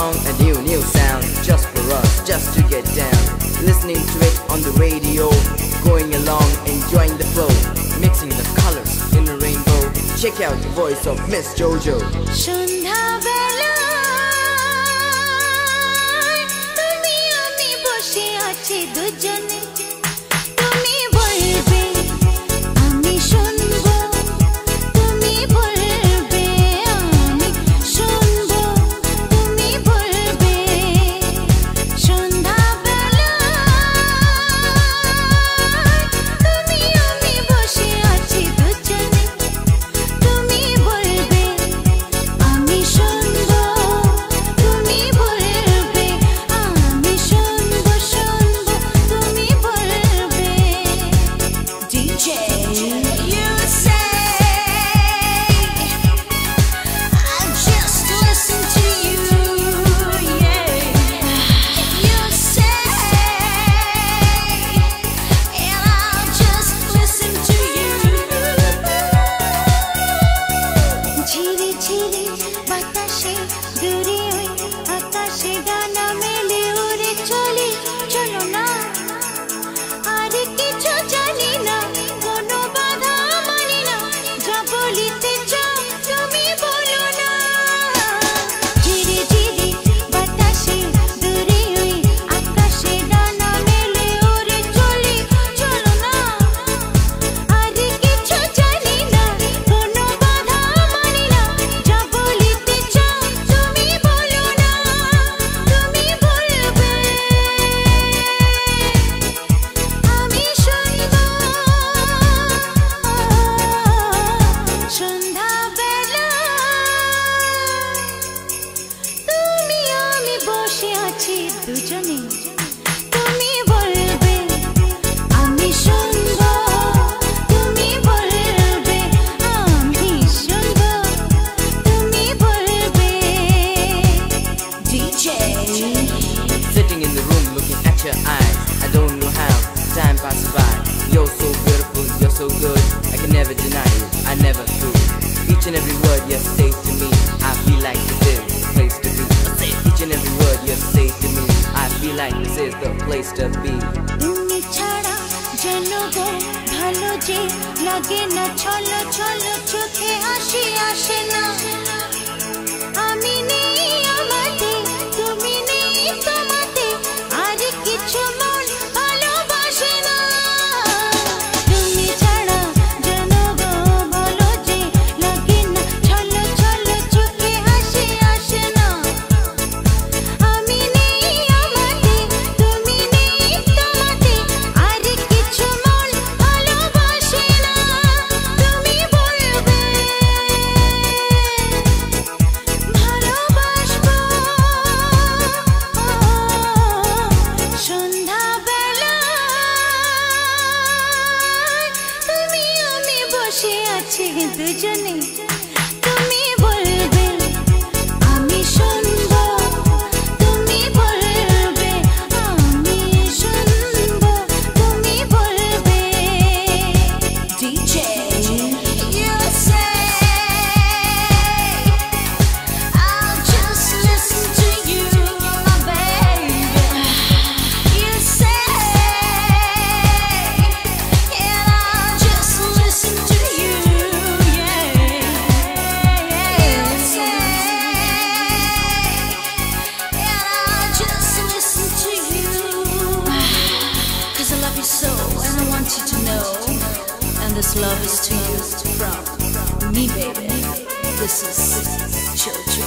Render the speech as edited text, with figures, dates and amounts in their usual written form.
song, a new sound, just for us, just to get down. Listening to it on the radio, going along, enjoying the flow, mixing the colors in a rainbow. Check out the voice of Miss Jojo. সন্ধ্যা বেলা তুমি আমি বসে আছি দুজনে, তুমি বলবে আমি শুনবো, তুমি বলবে আমি শুনবো, তুমি বলবে। সন্ধ্যা বেলা তুমি আমি বসে আছি দুজনে, তুমি বলবে আমি শুনবো, তুমি বলবে আমি শুনবো, শুনবো, তুমি বলবে। DJ, you say I just listen to you, yeah. You say and I'll just listen to you. ঝিরি ঝিরি বাতাসে দূরে ওই আকাশে ডানা মেলে উড়ে চলি, চলো না আর কিছু জানি না, কোনো বাধা মানি না, যা বলিতে চাও তুমি বলো না। ঝিরি ঝিরি বাতাসে দূরে ওই আকাশে ডানা মেলে উড়ে চলি, চলো না আর কিছু জানি না, কোনো বাধা মানি না, যা বলিতে চাও তুমি বলো না, তুমি বলবে আমি শুনবো। সন্ধ্যা বেলা তুমি আমি বসে আছি দুজনে, তুমি বলবে আমি শুনবো, তুমি বলবে আমি শুনবো, তুমি বলবে। DJ, Sitting in the room looking at your eyes, I don't know how time passes by. You're so beautiful, you're so good, I can never deny you, I never through. Each and every word you say to me, I feel like this is the place to be. Each and every word you say to me, I feel like this is the place to be. তুমি ছাড়া যেন গো ভালো যে লাগে না, ছলো ছলো চোখে হাসি আসে না। আমি নেই আমাতে, তুমি নেই তোমাতে, আর কিছু মন ভালোবাসে না। তুমি ছাড়া যেন গো ভালো যে লাগে না, ছলো ছলো চোখে হাসি আসে না। আমি নেই আমাতে, তুমি নেই তোমাতে, আর কিছু মন ভালোবাসে না। তুমি বলবে ভালোবাসবো। সন্ধ্যা বেলা তুমি আমি বসে আছি দুজনে, তুমি বলবে আমি শুনবো, তুমি বলবে আমি শুনবো, তুমি বলবে। DJ, you say I'll just listen to you, my baby. You say and I'll just listen to you, yeah. You say and I'll just listen to you, 'cause I love you so and I want you to know, and this love is to you from me, baby. This is Jojo.